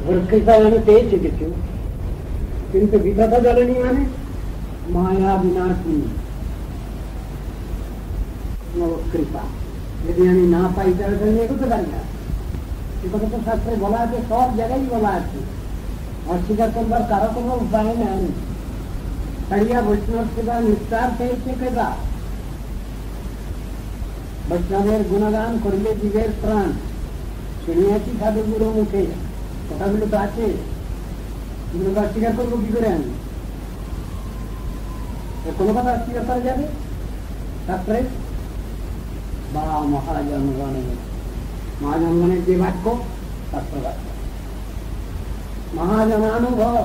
ওর কৃপায় আমি পেয়েছি কিছু, কিন্তু বিধাতা জ্বলেনি মানে মায়া বিনাশী কৃপা যদি আমি না পাই তাহলে আমি এগোতে পারি না। এ কথা তো শাস্ত্রে বলা আছে, সব জায়গায় বলা আছে, অস্বীকার করবার কারো কোনো উপায় নেই। সারিয়া বৈষ্ণব সেবা নিস্তার পেয়েছে কৃপা, বৈষ্ণবের গুণগান করিলে জীবের প্রাণ, শুনিয়াছি সাধুগুরু মুখে, কথাগুলো তো আছে, এগুলো তো অস্বীকার করবো কি করে আমি? কোনো কথা অস্বীকার করা যাবে শাস্ত্রে? বা মহাজনগণের মহাজনগণের যে বাক্য শাস্ত্র বাক্য, মহাজনানুভব,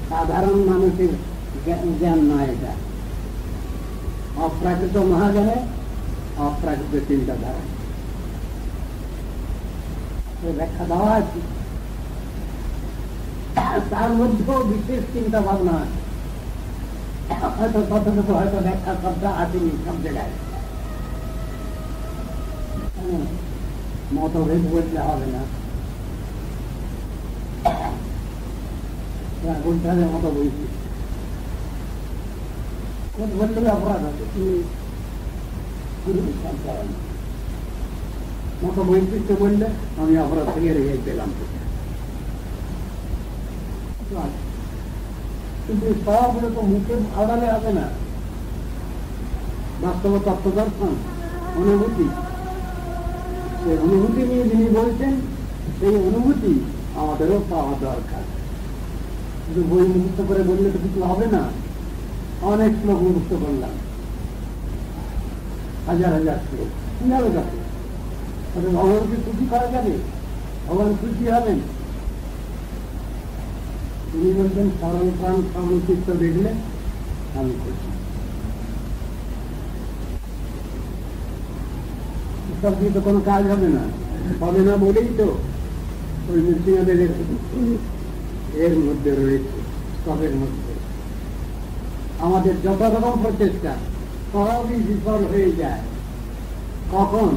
সাধারণ মানুষের জ্ঞান নয় এটা, অপ্রাকৃত মহাজনের অপ্রাকৃত চিন্তাধারা ব্যাখ্যা দেওয়া আছে। তার মধ্যেও বিশেষ চিন্তা ভাবনা আছে, হয়তো ততটুকু হয়তো ব্যাখ্যা শব্দ আসেনি সব জায়গায়। মতভেদ বলতে হবে না, বলতে হবে মত বলছি বললে অপরাধ আছে, মতো বৈশিষ্ট্য বললে আমি অপরাধ থেকে রেখে পেলাম। কিন্তু সবগুলো তো মুখে আড়ালে হবে না, বাস্তব তত্ত্ব দর্শন অনুভূতি, সেই অনুভূতি নিয়ে যিনি বলছেন সেই অনুভূতি আমাদেরও পাওয়া দরকার। শুধু বই মুক্ত করে বললে তো কিছু হবে না। অনেক শ্লোক মুক্ত করলাম, হাজার হাজার শ্লোক, কি হবে তাতে? ভগবানকে খুশি করা যাবে? ভগবান খুশি হবেন? তিনি বলছেন সরল প্রাণ সরল চিত্ত দেখলে আমি খুশি। সব দিয়ে তো কোনো কাজ হবে না, হবে না বলেই তো ওই নৃসিংহদেব এর মধ্যে রয়েছে, সবের মধ্যে আমাদের যত রকম প্রচেষ্টা সবই বিফল হয়ে যায়। কখন?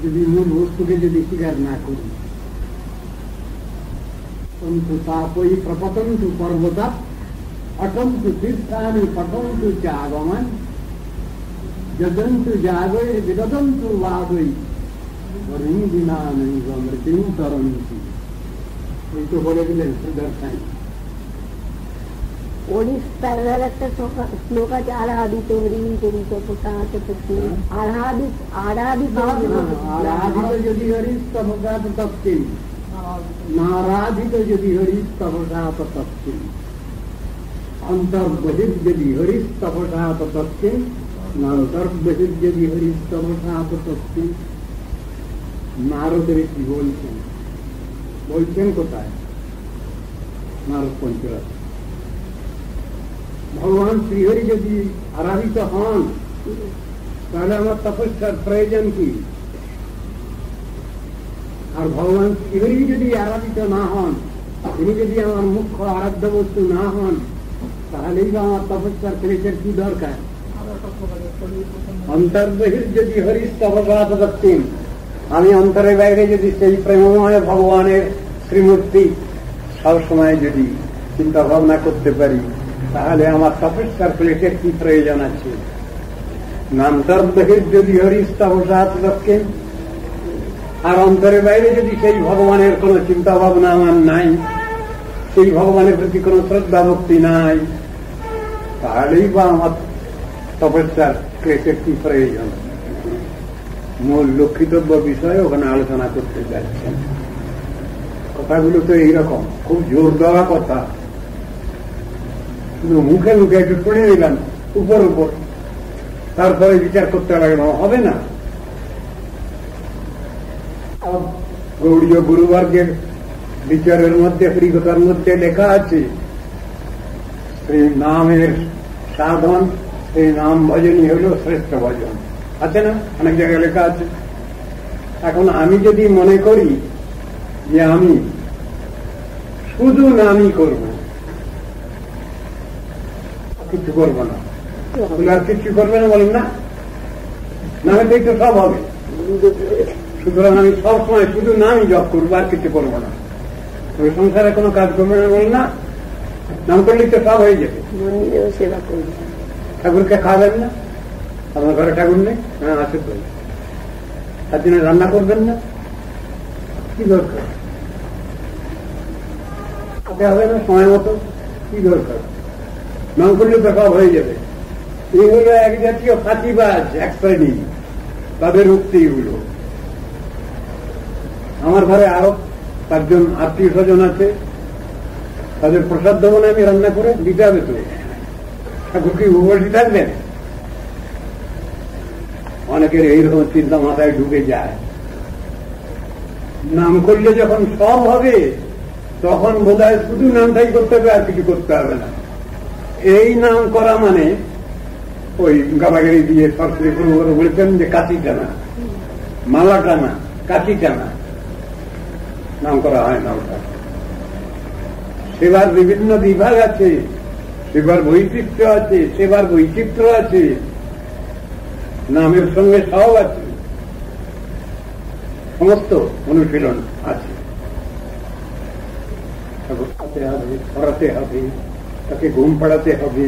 যদি মূল বস্তুকে যদি স্বীকার না করি। কিন্তু তাপই প্রপতন্তু পর্বতা অটন্তু তীর্থানি পঠন্তু চ আগমান যদন্তু জাগৈ বিদদন্তু বাদৈ মৃত্যু তরন্তি। এই তো বলে দিলেন সুদর্শন। ওড়িশ প্যারার একটা শ্লোক আছে, আরাধিত হরিণ করিত প্রসাদ পক্ষে, আরাধিত যদি হরিশ তপসাত তত্ত্বে, নারাধিত যদি হরিশ তপসাত তত্ত্বে, অন্তর্বহির যদি হরিশ তপসাত তত্ত্বে, নান্তর্বহির যদি হরিশ তপসাত তত্ত্বে। নারদের কি বলছেন? বলছেন কোথায়? নারদ পঞ্চরাত্র। ভগবান শ্রীহরি যদি আরাধিত হন তাহলে আমার তপস্যার প্রয়োজন কি? আর ভগবান শ্রীহরি যদি আরাধিত না হন, তিনি যদি আমার মুখ্য আরাধ্য বস্তু না হন, তাহলেই বা আমার তপস্যার ক্লেশের কি দরকার? অন্তর্বহির যদি হরিশ তপসাত দক্ষিণ, আমি অন্তরের বাইরে যদি সেই প্রেমময় ভগবানের শ্রীমূর্তি সবসময় যদি চিন্তা ভাবনা করতে পারি, তাহলে আমার তপস্যার ক্লেশের কি প্রয়োজন আছে? নান্তর্বহির যদি হরিশ তপসাত দক্ষিণ, আর অন্তরের বাইরে যদি সেই ভগবানের কোন চিন্তা ভাবনা আমার নাই, সেই ভগবানের প্রতি কোন শ্রদ্ধা ভক্তি নাই, তাহলেই বা আমার তপস্যার ক্লেশের কি প্রয়োজন? মূল লক্ষিতব্য বিষয়ে ওখানে আলোচনা করতে যাচ্ছেন। কথাগুলো তো এইরকম, খুব জোর দেওয়া কথা, শুধু মুখে মুখে একটু পড়ে নিলাম উপর উপর, তারপরে বিচার করতে লাগলাম, হবে না। গৌড়ীয় গুরুবর্গের বিচারের মধ্যে, হরিকথার মধ্যে লেখা আছে শ্রী নামের সাধন, সেই নাম ভজনই হল শ্রেষ্ঠ ভজন, আছে না? অনেক জায়গায় লেখা আছে। এখন আমি যদি মনে করি যে আমি শুধু নামই করব, কিছু করবো না, আর কিছু করবে না, বলেন না, নামে তো সব হবে, সুতরাং আমি সবসময় শুধু নামই জপ করবো, আর কিছু করবো না। ওই সংসারে কোনো কাজ করবে না বল না, নাম করলেই তো সব হয়ে যাবে। মন্দিরেও সেবা করবে, ঠাকুরকে খাওয়াবেন না? আপনার ঘরে ঠাকুর নেই? হ্যাঁ আছে তো। তার জন্য রান্না করবেন না? কি দরকার? খেতে হবে না সময় মতো? কি দরকার? নাম করলে তো সব হয়ে যাবে। এই হলো এক জাতীয় ফাঁকিবাজ, এক শ্রেণী, তাদের উক্তি এগুলো। আমার ঘরে আরো 5 জন আত্মীয় স্বজন আছে, তাদের প্রসাদ দেবো না আমি রান্না করে? দিতে হবে তো। ঠাকুর কি উপবাসী থাকবেন? অনেকের এইরকম চিন্তা মাথায় ঢুকে যায়। নাম করলে যখন সব হবে তখন বোধহয় শুধু নামটাই করতে হবে, আর কিছু করতে হবে না। এই নাম করা মানে ওই গাবাগাড়ি দিয়ে সরকারি করে বলেছেন যে কাশি টানা, মালা টানা, কাশি টানা নাম করা হয় না। ওটা সেবার বিভিন্ন বিভাগ আছে, সেবার বৈচিত্র্য আছে, সেবার বৈচিত্র্য আছে, নামের সঙ্গে সব আছে, সমস্ত অনুশীলন আছে। খাওয়াতে হবে, পড়াতে হবে, তাকে ঘুম পাড়াতে হবে।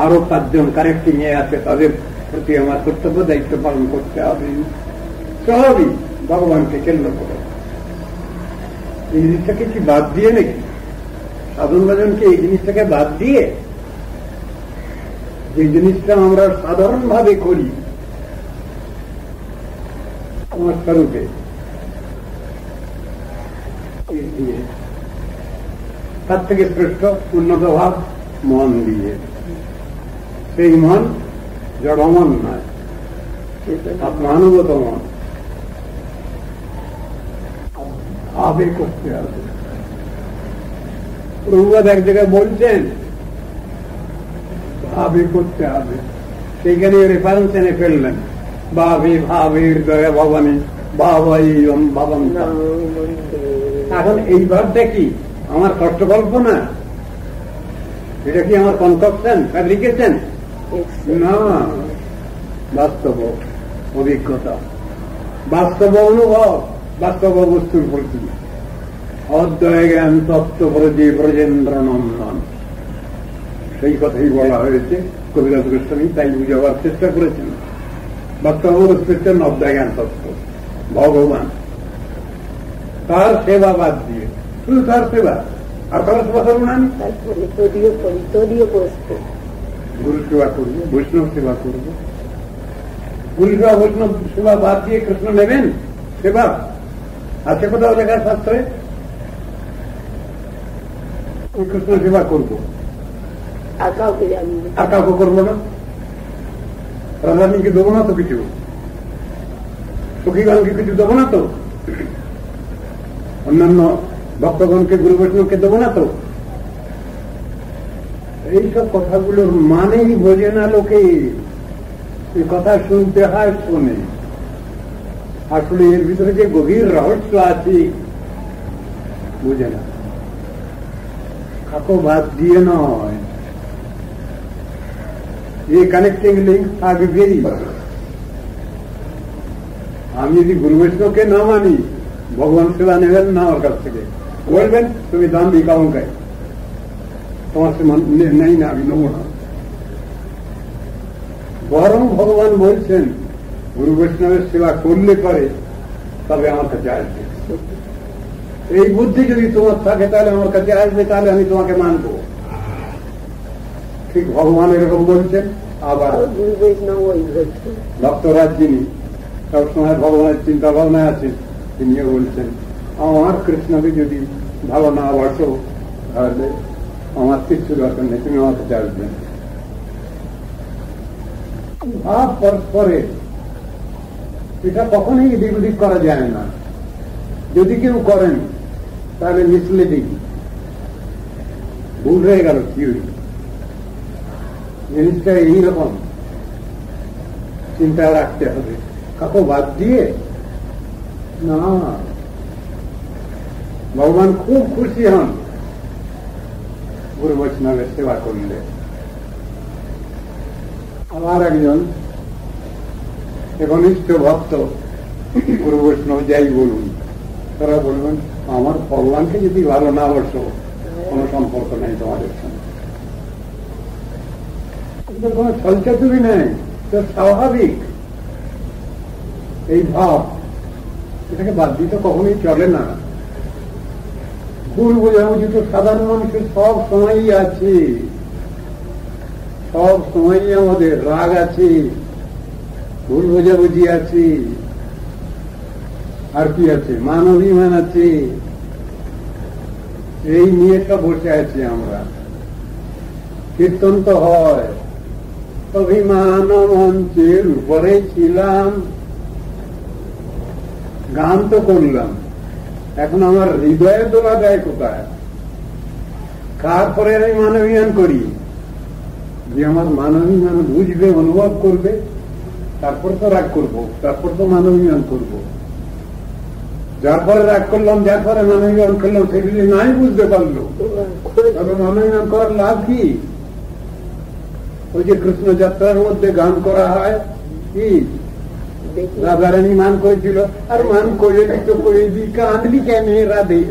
আরো 5 জন কারেক্টিং এ আছে, তাদের প্রতি আমার কর্তব্য দায়িত্ব পালন করতে হবে। সবই ভগবানকে কেন্দ্র করে। এই জিনিসটাকে কি বাদ দিয়ে নাকি? সাধন ভজনকে এই জিনিসটাকে বাদ দিয়ে যে জিনিসটা আমরা সাধারণ ভাবে করি আমার স্বরূপে, তার থেকে শ্রেষ্ঠ উন্নত ভাব মন দিয়ে। সেই মন জড়মন নয়, আত্মানুগত মন। ভাবে করতে হবে। প্রভুপাদ এক জায়গায় বলছেন ভাবে করতে হবে, সেইখানে রেফারেন্স এনে ফেললেন, ভাবে ভাবে হৃদয় ভবানী ভাবাই ভাবন। এখন এই ভাবটা কি আমার কষ্টকল্পনা? এটা কি আমার কনকশন, ফ্যাব্রিকেশন? না, বাস্তব অভিজ্ঞতা, বাস্তব অনুভব, বাস্তব বস্তুর প্রতি অদ্বয় জ্ঞান তত্ত্ব প্রতি ব্রজেন্দ্র নন্দন। সেই কথাই বলা হয়েছে। কবিরাজ গোস্বামী তাই বুঝাবার চেষ্টা করেছেন। বাস্তব বস্তু হচ্ছেন অদ্বয় জ্ঞান তত্ত্ব, ভগবান। তার সেবা বাদ দিয়ে শুধু তার সেবা, আর তার সেবা করবো না। আমি গুরু সেবা করবো, বৈষ্ণব সেবা করবো। গুরু সেবা বৈষ্ণব সেবা বাদ দিয়ে কৃষ্ণ নেবেন সেবা? আছে কোথাও লেখা শাস্ত্রে? কৃষ্ণ সেবা করবো, আর কাউকে করবো না। রাধারানীকে দেবো না তো কিছু, সখীগণকে কিছু দেবো না তো, অন্যান্য ভক্তগণকে গুরু বৈষ্ণবকে দেবো না তো। এইসব কথাগুলোর মানেই বোঝে না লোকে। এই কথা শুনতে হয়, শোনে, আসলে এর ভিতরে যে গভীর রহস্য আছে বুঝে না। কাকো বাদ দিয়ে নয়, এই কানেক্টিং লিঙ্ক থাকবেই। আমি যদি গুরু বৈষ্ণবকে না মানি, ভগবান সেবা নেবেন না আমার কাছ থেকে, বলবেন তুমি দাম দিই কাউকে, তোমার সে নেই না, আমি নেব না। বরং ভগবান বলছেন গুরু বৈষ্ণবের সেবা করলে পরে তবে আমার কাছে আসবে। এই বুদ্ধি যদি তোমার থাকে তাহলে আমার কাছে আসবে, তাহলে আমি তোমাকে মানব। ঠিক ভগবান এরকম বলছেন। আবার ভক্তরাজ যিনি সবসময় ভগবানের চিন্তা ভাবনায় আছেন, তিনিও বলছেন আমার কৃষ্ণকে যদি ভালো না বাসো তাহলে আমার কিচ্ছু দরকার নেই, তুমি আমার কাছে আসবেন। ভাব পরস্পরে, এটা কখনোই এদিক ওদিক করা যায় না। যদি কেউ করেন তাহলে মিসলিডিং, ভুল হয়ে গেল থিওরি। জিনিসটা এইরকম চিন্তা রাখতে হবে, কাকো বাদ দিয়ে না। ভগবান খুব খুশি হন গুরু বৈষ্ণবের সেবা করলে। আমার একজন ঘনিষ্ঠ ভক্ত গুরু বৈষ্ণব যাই বলুন, তারা বলবেন আমার ভগবানকে যদি ভালো না বসো কোন সম্পর্ক নেই তোমাদের সঙ্গে, কোন ছলচাতুরি নেই, তো স্বাভাবিক এই ভাব, এটাকে বাদ দিতে কখনোই চলে না। ভুল বোঝাবুঝি তো সাধারণ মানুষের সব সময়ই আছে, সব সময়ই আমাদের রাগ আছে, ভুল বোঝাবুঝি আছে, আর কি আছে, মান অভিমান আছে, এই নিয়ে সব বসে আছি আমরা। কীর্তন তো হয়, অভিমান মঞ্চের উপরে ছিলাম, গান তো করলাম, এখন আমার হৃদয়ে দোলা দেয় কোথায়? কার পরে আমি মানবিমান করি? যে আমার মানবিমান বুঝবে, অনুভব করবে, তারপর তো রাগ করবো, তারপর তো মানবিমান করবো। যার পরে রাগ করলাম, যার পরে মানবিমান করলাম, সেগুলি নাই বুঝতে পারলো, তবে মানবিমান করার লাভ কি? ওই যে কৃষ্ণ যাত্রার মধ্যে গান করা হয়, কি রাধারানী মান করেছিল, আর মান করে তো করে দি, কাঁদলি কেন রাধে?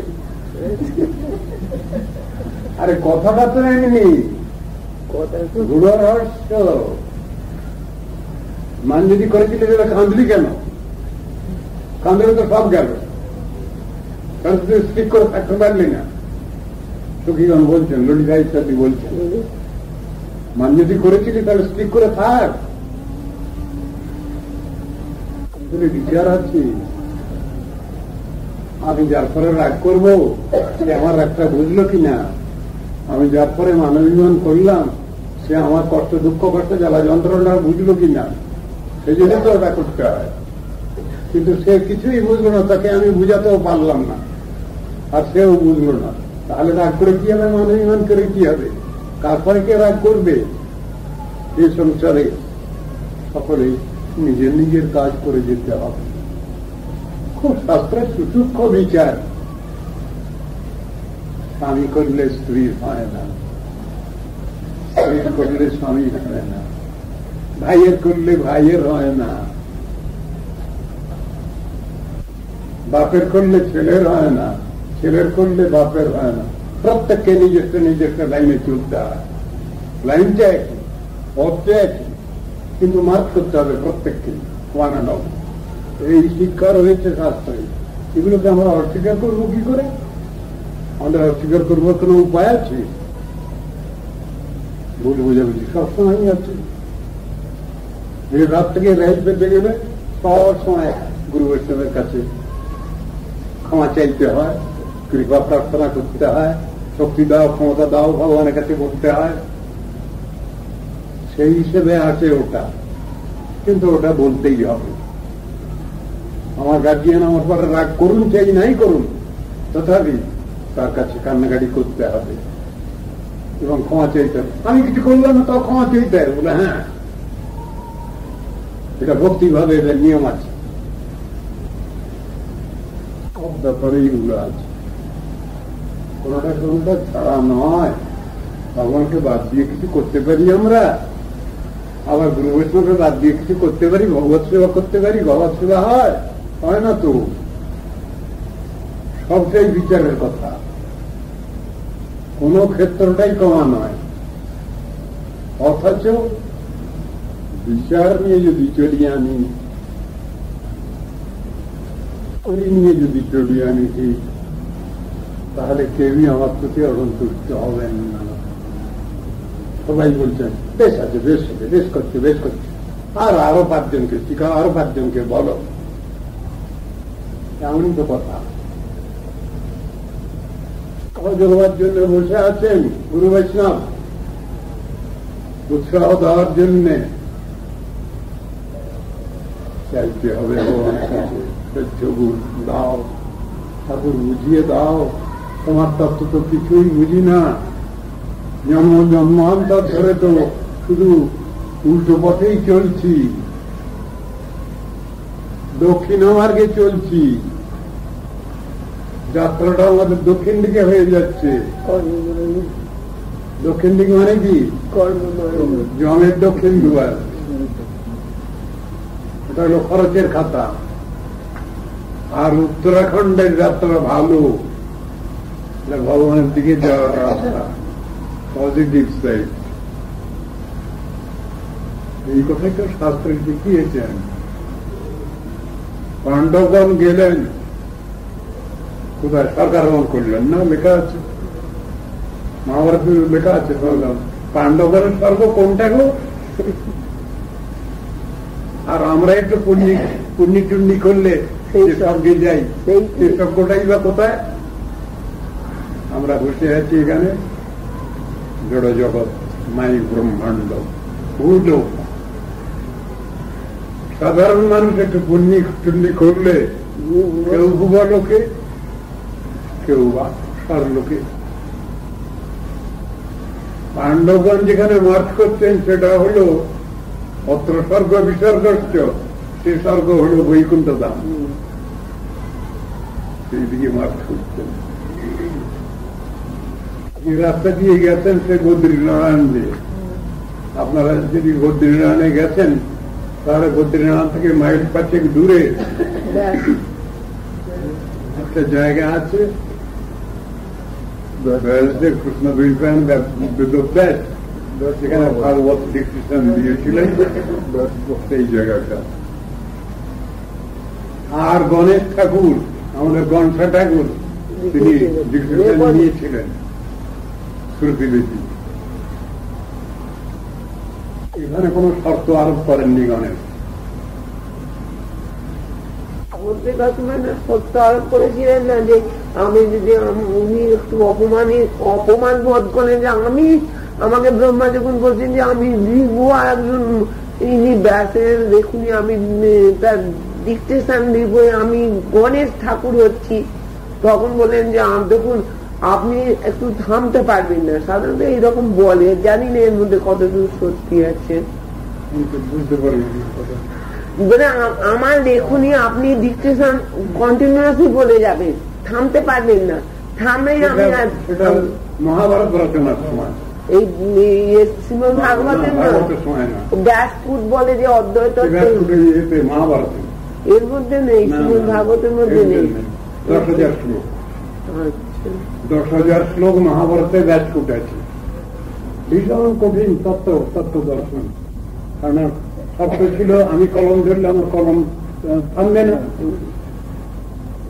আরে কথাটা তো এমনি গুড় রহস্য। মান যদি করেছিল কাঁদলি কেন? কাঁদলে তো সব গেল, কারণ তুই স্টিক করে থাকতে পারলি না। সখীগণ বলছেন, ললিতা ইত্যাদি বলছেন, মান যদি করেছিলি তাহলে স্টিক করে থাক। বিচার আছে, আমি যার পরে রাগ করবো সে আমার রাগটা বুঝলো কিনা, আমি যার পরে মানবিমান করলাম সে আমার কষ্ট, দুঃখ, কষ্ট, জ্বালা যন্ত্রণা বুঝলো কিনা, সেই জন্য তো ওটা করতে হয়। কিন্তু সে কিছুই বুঝলো না, তাকে আমি বুঝাতেও পারলাম না, আর সেও বুঝলো না। তাহলে রাগ করে কি হবে? মানবিমান করে কি হবে? তারপরে কে রাগ করবে? এই সংসারে সকলেই নিজের নিজের কাজ করে যেতে হবে। খুব শাস্ত্রের সুসূক্ষ্ম বিচার। স্বামী করলে স্ত্রী হয় না, স্ত্রী করলে স্বামী হয় না, ভাইয়ের করলে ভাইয়ের হয় না, বাপের করলে ছেলের হয় না, ছেলের করলে বাপের হয় না। প্রত্যেককে নিজস্ব নিজস্ব লাইনে চলতে হয়। লাইনটা একই, পথটা একই, কিন্তু মার্ক করতে হবে প্রত্যেককে, ওয়ান অ্যান্ড অল। এই শিক্ষা রয়েছে শাস্ত্রে, এগুলোকে আমরা অস্বীকার করবো কি করে? আমাদের অস্বীকার করবো কোনো উপায় আছে? ভুল বোঝাবুঝি সবসময় আছে। এই রাত থেকে রাইট পেতে গেলে সব সময় গুরু বৈষ্ণবের কাছে ক্ষমা চাইতে হয়, কৃপা প্রার্থনা করতে হয়, শক্তি দাও, ক্ষমতা দাও, ভগবানের কাছে বলতে হয়। সেই হিসেবে আছে ওটা, কিন্তু ওটা বলতেই হবে। আমার গার্জিয়ান আমার পরে রাগ করুন চাই নাই করুন, তথাপি তার কাছে কান্নাকাটি করতে হবে এবং ক্ষমা চাইতে হবে। আমি কিছু করলাম না, তাও ক্ষমা চাইতে হবে। বলে হ্যাঁ, এটা ভক্তিভাবে এদের নিয়ম আছে, সব ব্যাপারে এগুলো আছে, কোনটা কোনটা ছাড়া নয়। ভগবানকে বাদ দিয়ে কিছু করতে পারি আমরা, আবার গুরু বৈষ্ণবকে বাদ দিয়ে কিছু করতে পারি, ভগবত সেবা করতে পারি, ভগবত সেবা হয় না তো। সবটাই বিচারের কথা, কোন ক্ষেত্রটাই কমা নয়। অথচ বিচার নিয়ে যদি চলি আনি, ওই নিয়ে যদি চলি আনি ঠিক, তাহলে কেউই আমার প্রতি অসন্তুষ্ট হবেন না। সবাই বলছেন বেশ আছে, বেশ আছে, বেশ করছে, বেশ করছে, আর আরো 5 জনকে শিখাও, আরো 5 জনকে বলো। এমনই তো কথা। জগবার জন্য বসে আছেন গুরু বৈষ্ণব, উৎসাহ দেওয়ার জন্য চাইতে হবে ভগবানের কাছে, দাও ঠাকুর, বুঝিয়ে দাও, তোমার তত্ত্ব তো কিছুই বুঝি না, জন্মান্তর ধরে তো শুধু উল্টো পথেই চলছি, দক্ষিণ মার্গে চলছি, যাত্রাটা আমাদের দক্ষিণ দিকে হয়ে যাচ্ছে। দক্ষিণ দিকে মানে কি? জমের দক্ষিণ দুয়ার, এটা হলো খরচের খাতা। আর উত্তরাখণ্ডের যাত্রা ভালো, ভগবানের দিকে যাওয়ার রাস্তা, পজিটিভ সাইড। এই কথাই তো শাস্ত্রে দেখিয়েছেন। পাণ্ডবগণ গেলেন কোথায়? সরকারগণ করলেন না, লেখা আছে মহাভারত, লেখা আছে পাণ্ডবগণের স্বর্গ কোনটা গো? আর আমরা একটু পুণ্যি টুন্নি করলে স্বর্গে যাই, সেই স্বর্গটাই বা কোথায়? আমরা বসে আছি এখানে জড় জগৎ, মাই ব্রহ্মাণ্ড, ভূলোক। সাধারণ মানুষ একটু পুণ্যি টুন্নি করলে কেউ ভূবলোকে, কেউ বা স্বর্লোকে। পাণ্ডবগণ যেখানে মার্চ করছেন সেটা হল অত্র স্বর্গ বিসর্গস্য, সে স্বর্গ হল বৈকুণ্ঠ ধাম, সেই দিকে মার্চ করছেন। এই রাস্তা দিয়ে গেছেন সে বদ্রীনারায়ণ দিয়ে। আপনারা যদি বদ্রীনারায়ণে গেছেন তাহলে বদ্রীনারায়ণ থেকে মাইল 5 দূরে একটা জায়গা আছে, কৃষ্ণ বেদ, সেখানে ভাগবত ডিসক্রিপশন দিয়েছিলেন সেই জায়গাটা। আর গণেশ ঠাকুর, আমাদের গণসা ঠাকুর, তিনি ডিসক্রিপশন নিয়েছিলেন শ্রুতিবেদী। এখানে কোন শর্ত আরোপ করেননি গণেশ। সত্য আরোপ করেছিলেন না যে আমি যদি উনি একটু অপমান বোধ করেন যে আমাকে ব্রহ্মা যখন বলছেন যে আমি লিখবো আর একজন ইনি ব্যাসের দেখুনি আমি তার ডিকটেশন লিখবো, আমি গণেশ ঠাকুর হচ্ছি, তখন বলেন যে দেখুন আপনি একটু থামতে পারবেন না। সাধারণত এইরকম বলে, জানি না এর মধ্যে কতদূর সত্যি আছে। বুঝতে পারি আমার লেখনি আপনি ডিকটেশন কন্টিনিউয়াসলি বলে যাবেন, থামতে পারবেন না। থামলেই আমি মহাভারত রচনার সময়, এই শ্রীমদ ভাগবতের ব্যাসপুট বলে যে অদ্বৈত, মহাভারত এর মধ্যে নেই, শ্রীমদ ভাগবতের মধ্যে নেই। 10,000 শ্লোক, 10,000 শ্লোক মহাভারতে ব্যাসপুট আছে। ভীষণ কঠিন তত্ত্ব দর্শন। কারণ শব্দ ছিল আমি কলম ধরলে আমার কলম থামবে না।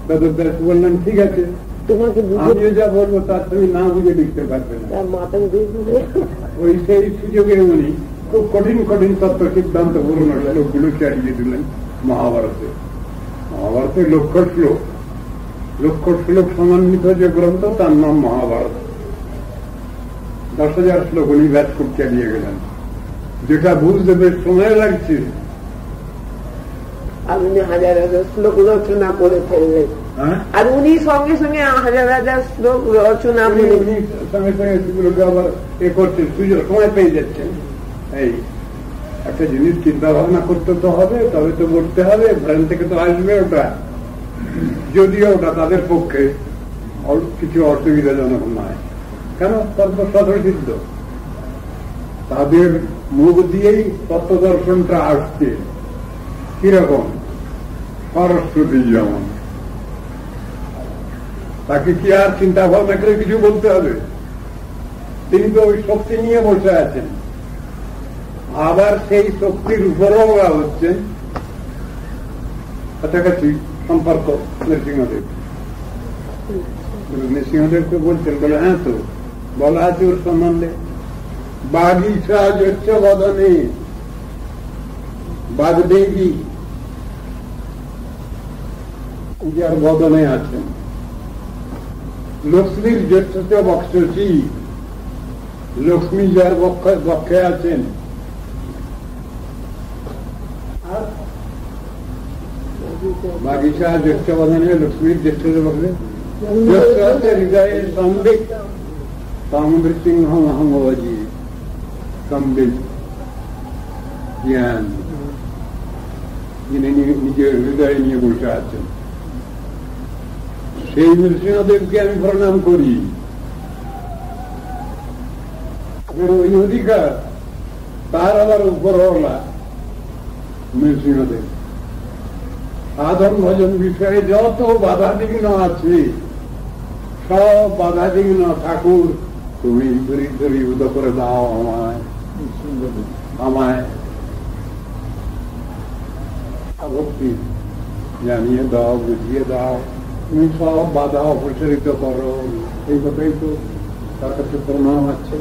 বেদব্যাস বললেন ঠিক আছে, তোমাকে আমিও যা বলবো তার তুমি না বুঝে লিখতে পারবে না। ওই সেই সুযোগে উনি খুব কঠিন কঠিন তত্ত্ব সিদ্ধান্ত পূর্ণ শ্লোকগুলো চালিয়ে দিলেন মহাভারতে। মহাভারতে লক্ষ শ্লোক সমন্বিত যে গ্রন্থ তার নাম মহাভারত। 10,000 শ্লোক উনি ব্যাসপুট চালিয়ে গেলেন, যেটা বুঝতে বেশ সময় লাগছে। আর উনি 1000 শ্লোক রচনা করে ফেললেন, আর উনি সঙ্গে সঙ্গে 1000 শ্লোক রচনা করে সঙ্গে সঙ্গে সেগুলোকে আবার এ করছে, সুযোগ সময় পেয়ে যাচ্ছেন। এই একটা জিনিস চিন্তা ভাবনা করতে তো হবে, তবে তো বলতে হবে, ব্রেন থেকে তো আসবে ওটা, যদিও ওটা তাদের পক্ষে কিছু অসুবিধাজনক নয়। কেন? সর্বসিদ্ধ, তাদের মুখ দিয়েই তত্ত্ব দর্শনটা আসছে। কিরকম? সরস্বতী যেমন, তাকে কি আর চিন্তা ভাবনা করে কিছু বলতে হবে? তিনি তো ওই শক্তি নিয়ে বসে আছেন, আবার সেই শক্তির উপরও হচ্ছেন কাছাকাছি সম্পর্ক। নৃসিংহদেবকে বলছেন, বলে হ্যাঁ তো বলা আছে ওর সম্বন্ধে, বাগিচা যচ্ছ বদনে, বাগদেবী যার বদনে আছেন, লক্ষ্মীর জ্যেষ্ঠ বক্ষসী, লক্ষ্মী যার বক্ষে আছেন, আর বাগিচা জ্যেষ্ঠ বদনে, লক্ষ্মীর জ্যেষ্ঠ বক্ষে হৃদয়ে সম্বিত তামৃসিংহ মহামজি সম্বিত জ্ঞান, যিনি নিজের হৃদয়ে নিয়ে বসে আছেন, সেই নৃসিংহদেবকে আমি প্রণাম করি। ওই অধিকার তার আবার উপরওয়ালা নৃসিংহদেব, সাধন ভজন বিষয়ে যত বাধা বিঘ্ন আছে সব বাধা বিঘ্ন ঠাকুর তুমি দূরীভূত করে দাও আমায় ভক্তি জানিয়ে দাও, বুঝিয়ে দাও, তুমি সব বাধা অপসারিত করো। এই কথাই তো তার কাছে প্রণাম আছে।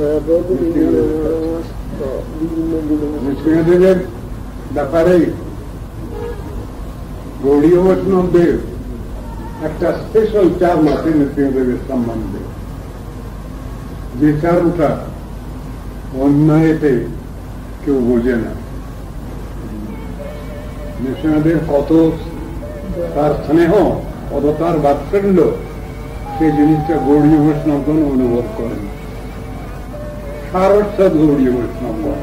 নৃসিংহদেবের ব্যাপারে গৌড়ীয় বৈষ্ণবদের একটা স্পেশাল চার্ম আছে নৃসিংহদেবের সম্বন্ধে, যে চার্মটা অন্য এতে কেউ বোঝে না। নৃসিংহদেব কত তার স্নেহ, কত তার বাৎসল্য, সেই জিনিসটা গৌড়ীয় বৈষ্ণবগণ অনুভব করেন। সারস্বত গৌড়ীয় বৈষ্ণবগণ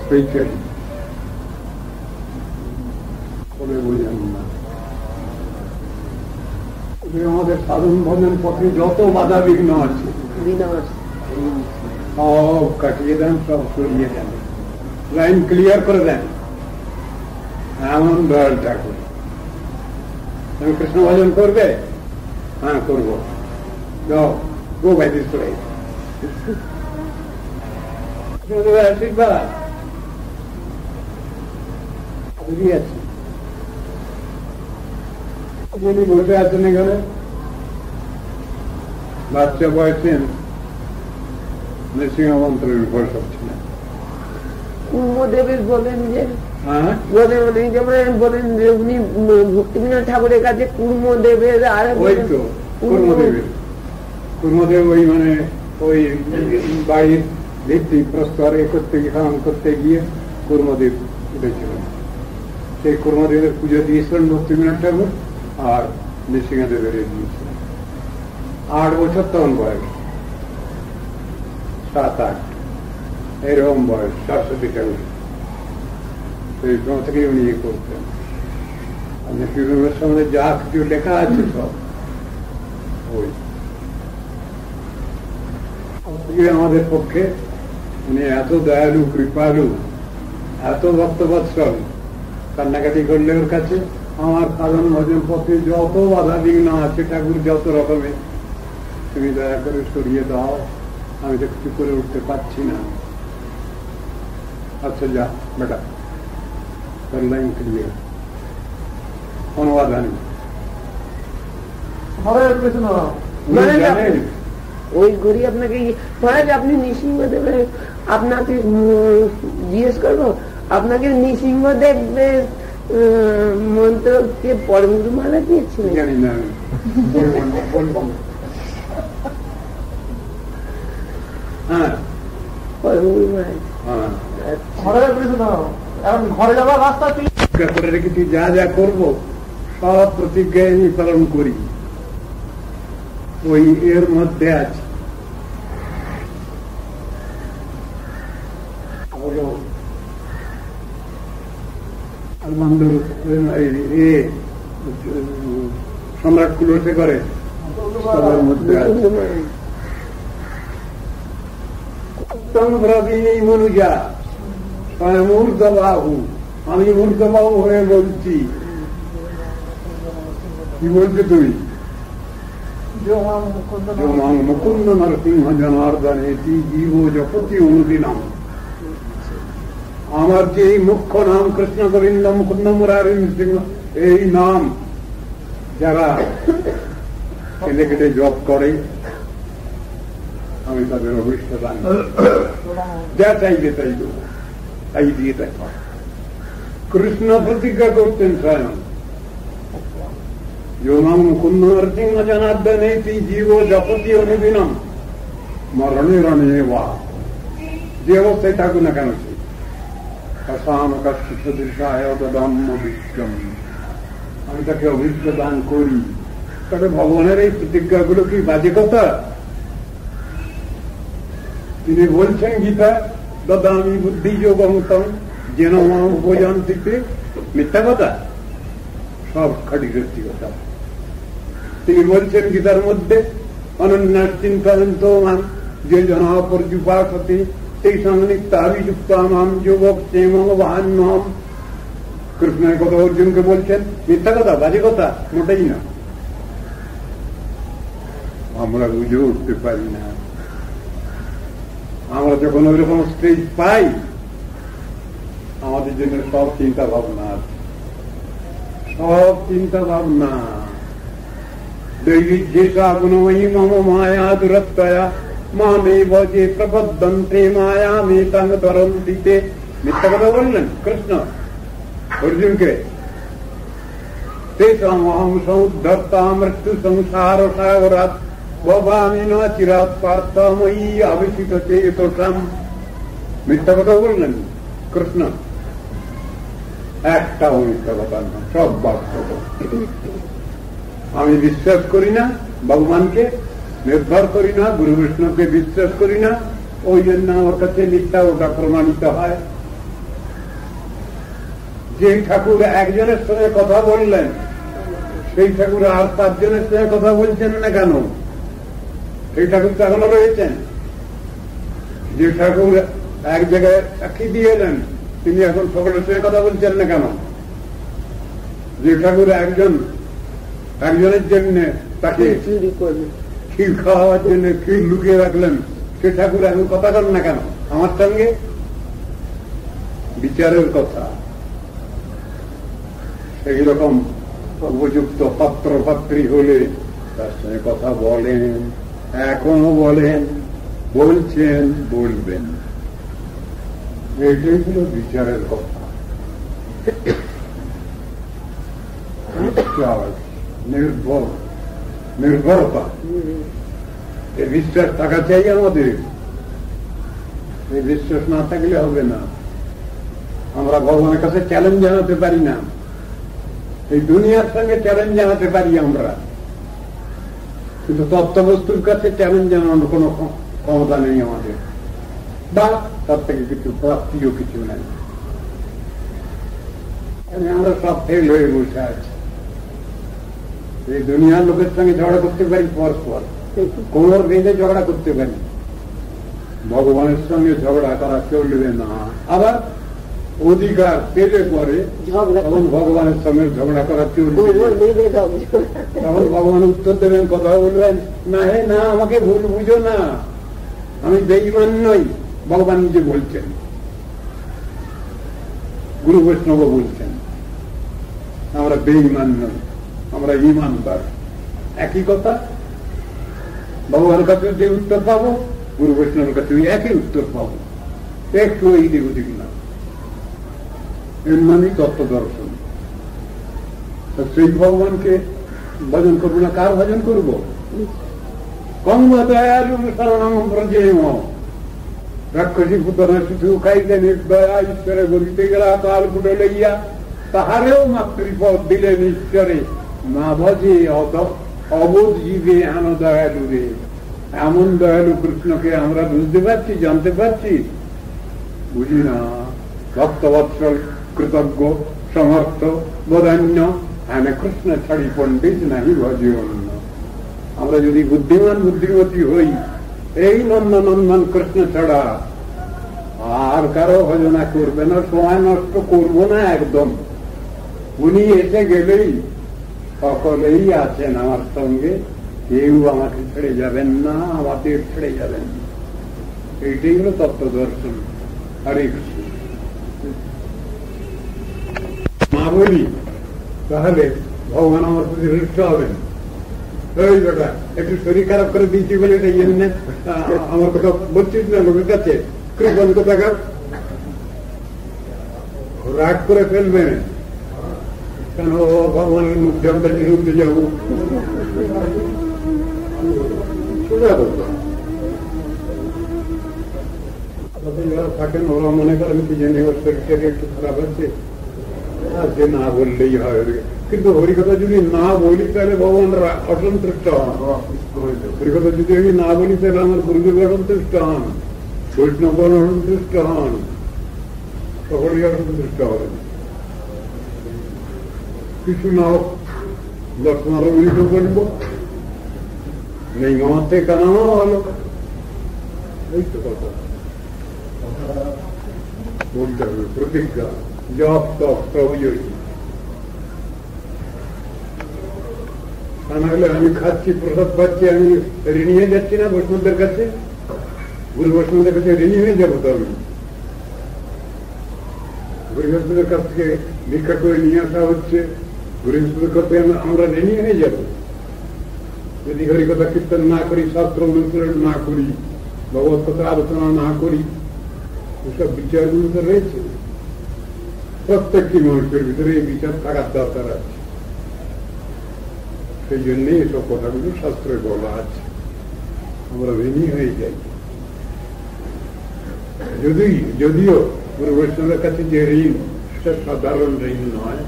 স্পেশালি করে বোঝেন না। আমাদের সাধন ভজন পথে যত বাধা বিঘ্ন আছে সব কাটিয়ে দেন, সব সরিয়ে দেন, লাইন ক্লিয়ার করে দেন। এমন দয়াল ঠাকুর। তুমি কৃষ্ণ ভজন করবে? হ্যাঁ করবো, যাও গো বাই দিস করে আশীর্বাদ আছে। যিনি বসে আছেন এখানে বাচ্চা বয়সেন নৃসিংহ মন্ত্রের উপর সব ছিলেন। কুর্মদেবের বলেন যে বলেন যে উনি ভক্তিবিনোদ ঠাকুরের কাছে কুর্মদেবের আর ওই তো কুর্মদেব ওই মানে ওই বাড়ির ভিত্তি প্রস্তর করতে গিয়ে কুর্মদেব উঠেছিলেন। সেই কুর্মদেবের পুজো দিয়েছিলেন ভক্তিবিনোদ ঠাকুর, আর নৃসিংহদেবের দিয়েছিলেন। 8 বছর তখন বয়স, 7-8 এরকম বয়স সরস্বতী ঠাকুর। সেই সময় থেকে উনি ইয়ে করতেন। নৃসিংহদেবের সঙ্গে যা কিছু লেখা আছে সব ওই আমাদের পক্ষে উনি এত দয়ালু, কৃপালু, এত ভক্তবৎসল। কান্নাকাটি করলে ওর কাছে আমার সাধন ভজন পথে যত বাধা বিঘ্ন আছে ঠাকুর যত রকমের, তুমি দয়া করে সরিয়ে দাও, আমি তো কিছু করে উঠতে পারছি না। আচ্ছা যা বেটা, লাইন ক্লিয়ার, কোনো বাধা নেই। ওই ঘড়ি আপনাকে মহারাজ, আপনি নৃসিংহদেবের আপনাকে জিজ্ঞেস করবো, আপনাকে নৃসিংহদেবের মন্ত্রকে পরমগুরুমালা দিয়েছিলেন? জানি না, হ্যাঁ ঘরে যাওয়ার রাস্তা করে রেখেছি। যা যা করবো সব প্রতিজ্ঞায় আমি পালন করি। ওই এর মধ্যে আছে সম্রাট কুলসে করে সবার মধ্যে আছে মনুজা স্বয়ং ঊর্ধ্ববাহু। আমি ঊর্ধ্ববাহু হয়ে বলছি। কি বলছো তুমি? মুকুন্দ নরসিংহ জনার্দনেতি জীব জপতি অনুদিনম। আমার যে এই মুখ্য নাম কৃষ্ণ গোবিন্দ মুকুন্দ মুরারি নৃসিংহ, এই নাম যারা কেটে কেটে জপ করে আমি তাদের অভিষ্ট দান, যা চাইবে তাই দেবো, তাই দিয়ে তাই। কৃষ্ণ প্রতিজ্ঞা করতেন স্বয়ং, যোনাম মুকুন্দ নরসিংহ জনার্দনেতি জীব জপতি অনুদিনম মরণে রণে বা। যে অবস্থায় থাকুক না কেন সে আমি তাকে অভিষ্ট দান করি। তবে ভগবানের এই প্রতিজ্ঞাগুলো কি বাজে কথা? তিনি বলছেন গীতা, দদামি বুদ্ধি যোগন্তম যেন উপজান্তিতে, মিথ্যা কথা, সব খাঁটি সত্যি কথা। তিনি বলছেন গীতার মধ্যে, অনন্যাস চিন্তয়ন্ত মান যে জনা পর্যুপাসতে সেই সংযুক্তাভিযুক্তানাম যোগক্ষেমবাহান্যম কৃষ্ণের কথা অর্জুনকে বলছেন, মিথ্যা কথা, বাজে কথা, মোটেই না। আমরা বুঝে উঠতে পারি না। আমরা যখন ওইরকম স্টেজ পাই, আমাদের জন্য সব চিন্তা ভাবনা, সব চিন্তা ভাবনা। দৈবিক যে গুণময়ী মম মায়া দুরত্তয়া মামে ভজে প্রবদ্ধন্তে মায়া মে তং তরন্তিতে। মিথ্যা কথা বললেন কৃষ্ণ অর্জুনকে। তেষাম অহং সমুদ্ধর্তা মৃত্যু সংসার সাগরাৎ ভবামি ন চিরাৎ পার্থ ময়ি আবেশিত চেতসাম। মিথ্যা কথা বললেন কৃষ্ণ, একটাও মিথ্যা কথা না, সব বাস্তব। আমি বিশ্বাস করি না ভগবানকে, নির্ভর করি না, গুরু বিষ্ণুকে বিশ্বাস করি না, ওই জন্য আমার কাছে মিথ্যা ওটা প্রমাণিত হয়। যে ঠাকুর একজনের সঙ্গে কথা বললেন, সেই ঠাকুর আর 7 জনের সঙ্গে কথা বলছেন না কেন? সেই ঠাকুর তো এখনো রয়েছেন। যে ঠাকুর এক জায়গায় সাক্ষী দিয়ে এলেন, তিনি এখন সকলের সঙ্গে কথা বলছেন না কেন? যে ঠাকুর একজনের জন্য তাকে ক্ষীর খাওয়ার জন্য ক্ষীর লুকিয়ে রাখলেন, সে ঠাকুর এখন কথা করেন না কেন আমার সঙ্গে? বিচারের কথা। সেই রকম উপযুক্ত পাত্র পাত্রী হলে তার সঙ্গে কথা বলেন, এখনো বলেন, বলছেন, বলবেন। এটাই হল বিচারের কথা। নির্ভরতা, এই বিশ্বাস থাকা চাই আমাদের। এই বিশ্বাস না থাকলে হবে না। আমরা ভগবানের কাছে চ্যালেঞ্জ জানাতে পারি না, এই দুনিয়ার সঙ্গে চ্যালেঞ্জ জানাতে পারি আমরা, কিন্তু তত্ত্ববস্তুর কাছে চ্যালেঞ্জ জানানোর কোন ক্ষমতা নেই আমাদের, বা তার থেকে কিছু প্রাপ্তিও কিছু নেই। আমরা সব ফেল হয়ে বসে আছি। এই দুনিয়ার লোকের সঙ্গে ঝগড়া করতে পারি, পরস্পর কোমর বেঁধে ঝগড়া করতে পারি, ভগবানের সঙ্গে ঝগড়া করা চলবে না। আবার অধিকার পেলে পরে তখন ভগবানের সঙ্গে ঝগড়া করা চলবে, তখন ভগবান উত্তর দেবেন, কথা বলবেন, না হে না, আমাকে ভুল বুঝো না, আমি বেঈমান নই। ভগবান নিজে বলছেন, গুরু বৈষ্ণব বলছেন, আমরা বেঈমান নই, আমরা ঈমানদার। একই কথা। ভগবানের কাছে যে উত্তর পাবো, গুরু বৈষ্ণবের কাছে একই উত্তর পাবো, একটু এই দিক ওদিক না। এর মানে তত্ত্ব দর্শন। সেই ভগবানকে ভজন করবো না, কার ভজন করবো? কম দয়ালু শরণং ব্রজেম। রাক্ষসী পুতনা শুধু খাইতে নির্দয়া ঈশ্বরে বলিতে গেলা কাল কুটো লইয়া, তাহারেও মাতৃপদ দিলেন ঈশ্বরে, না ভজে অবোধ জীবে আন দয়ালু রে। এমন দয়ালু কৃষ্ণকে আমরা বুঝতে পারছি, জানতে পারছি? বুঝি না। ভক্তবৎসল, কৃতজ্ঞ, সমর্থ, বদান্য, হ্যাঁ কৃষ্ণ ছাড়ি পণ্ডিত নাহি ভজে অন্য। আমরা যদি বুদ্ধিমান বুদ্ধিমতী হই, এই নন্দনন্দন কৃষ্ণ ছাড়া আর কারো ভজনা করবে না, সময় নষ্ট করবো না একদম। উনি এসে গেলেই সকলেই আছেন আমার সঙ্গে, কেউ আমাকে ছেড়ে যাবেন না, আমাদের ছেড়ে যাবেন না। এইটাই হল তত্ত্ব দর্শন। হরে কৃষ্ণ। মা বলি তাহলে ভগবান আমার প্রতি হৃষ্ট হবেন। ওই বেটা একটু শরীর খারাপ করে দিয়েছি বলে এই জন্য আমার কথা বলছিস না লোকের কাছে, কৃপণ কোথাকার, রাগ করে ফেলবে কেন? ভগবানের মুখে আমরা বিরুদ্ধে যাবো, যারা থাকেন ওরা মনে করেন কি জানি ওর শরীরটাকে একটু খারাপ আছে, যে না বললেই হয়। কিন্তু হরিকথা যদি না বলি তাহলে ভগবান অসন্তুষ্ট হন। হরিকথা যদি আমি না বলি তাহলে আমার গুরুদেব অসন্তুষ্ট হন, বৈষ্ণব অসন্তুষ্ট হন, সকলেই অসন্তুষ্ট হবেন। কিছু না হোক 10-15 মিনিট বলবো, নেই মামাতে কানানো হলো, এই তো কথা বলতে হবে। প্রতিজ্ঞা জপ তপ সবই ওই। তা নাহলে আমি খাচ্ছি, প্রসাদ পাচ্ছি, আমি ঋণী হয়ে যাচ্ছি না বৈষ্ণবদের কাছে? গুরু বৈষ্ণবদের কাছে ঋণী হয়ে যাবো তো আমি। গৃহস্থদের কাছ থেকে ভিক্ষা করে নিয়ে আসা হচ্ছে, গৃহস্থদের কাছে আমরা ঋণী হয়ে যাব যদি হরিকথা কীর্তন না করি, শাস্ত্র অনুসরণ না করি, ভগবত কথা আলোচনা না করি। এসব বিচারগুলো তো রয়েছে, প্রত্যেকটি মানুষের ভিতরে এই বিচার থাকার দরকার আছে। সেই জন্যই এসব কথাগুলো শাস্ত্রে বলা আছে, আমরা ঋণী হয়ে যাই। যদিও গুরু বৈষ্ণবের কাছে যে ঋণ, সেটা সাধারণ ঋণ নয়।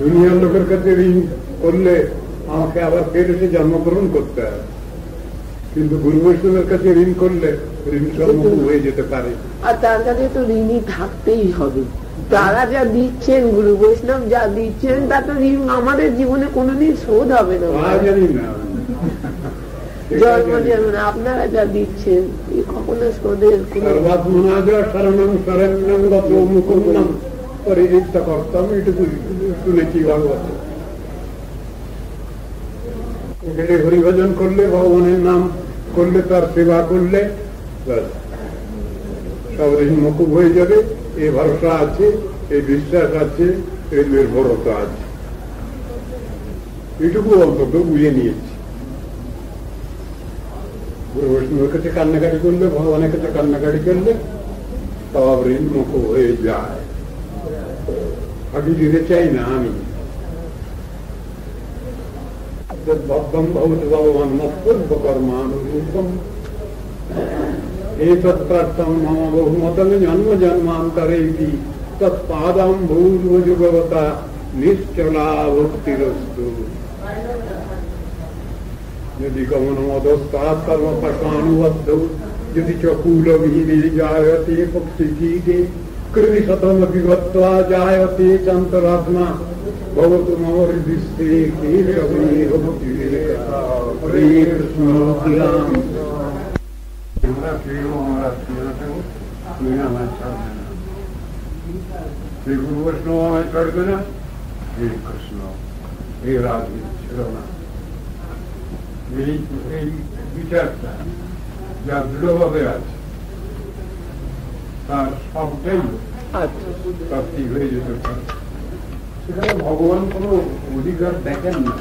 দুনিয়ার লোকের কাছে ঋণ করলে আমাকে আবার ফের এসে জন্মগ্রহণ করতে হবে, কিন্তু গুরু বৈষ্ণবের কাছে ঋণ করলে ঋণ সম্মুখ হয়ে যেতে পারে। আর তার কাছে তো ঋণই থাকতেই হবে। তারা যা দিচ্ছেন, গুরু বৈষ্ণব যা দিচ্ছেন, তা তো ঋণ আমাদের জীবনে কোনোদিন শোধ হবে না। জানি না, জন্ম জন্ম আপনারা যা দিচ্ছেন কখনো শোধের করতাম, এটুকু শুনেছি ভাগবত। হরিভজন করলে, ভগবানের নাম করলে, তার সেবা করলে সব ঋণ মুকুব হয়ে যাবে। এই ভরসা আছে, এই বিশ্বাস আছে, এই নির্ভরতা আছে। এটুকু অন্তত বুঝে নিয়েছি। গুরু বৈষ্ণবের কাছে কান্নাকাটি করলে, ভগবানের কাছে কান্নাকাটি করলে সব ঋণ মুকুব হয়ে যায়। ফাঁকি দিতে চাই না আমি। ভক্তম ভবতু ভগবান মৎকর্মানুরূপম এতৎপ্রাপ্তম মম বহুমতং জন্ম জন্মান্তরে তৎপাদম ভূর্ভুজগবতা নিশ্চলা ভক্তিরস্তু। যদি গমনমদস্তাৎ কর্মপাশানুবদ্ধ যদি চকুলবিহীনে জায়তে পক্ষিকীটে কৃমিশতমপি গত্বা জায়তে চান্তরাত্মা ভবতু মম হৃদিস্থে কেশবমেব ভক্তিবিবেকঃ। হরে কৃষ্ণ হরে রাম। আমরা কেউ আমরা তুমি আমায় ছাড়বে না, শ্রী গুরু বৈষ্ণব আমায় ছাড়বে না, হে কৃষ্ণ হে রাধে ছিল না। এই বিচারটা যা দৃঢ়ভাবে আছে, তার সবটাই প্রাপ্তি হয়ে যেতে পারে। সেখানে ভগবান কোন অধিকার দেখেন না,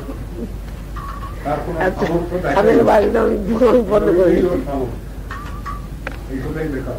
তার কোন সামর্থ্য দেখেন না, এই কথাই দেখা।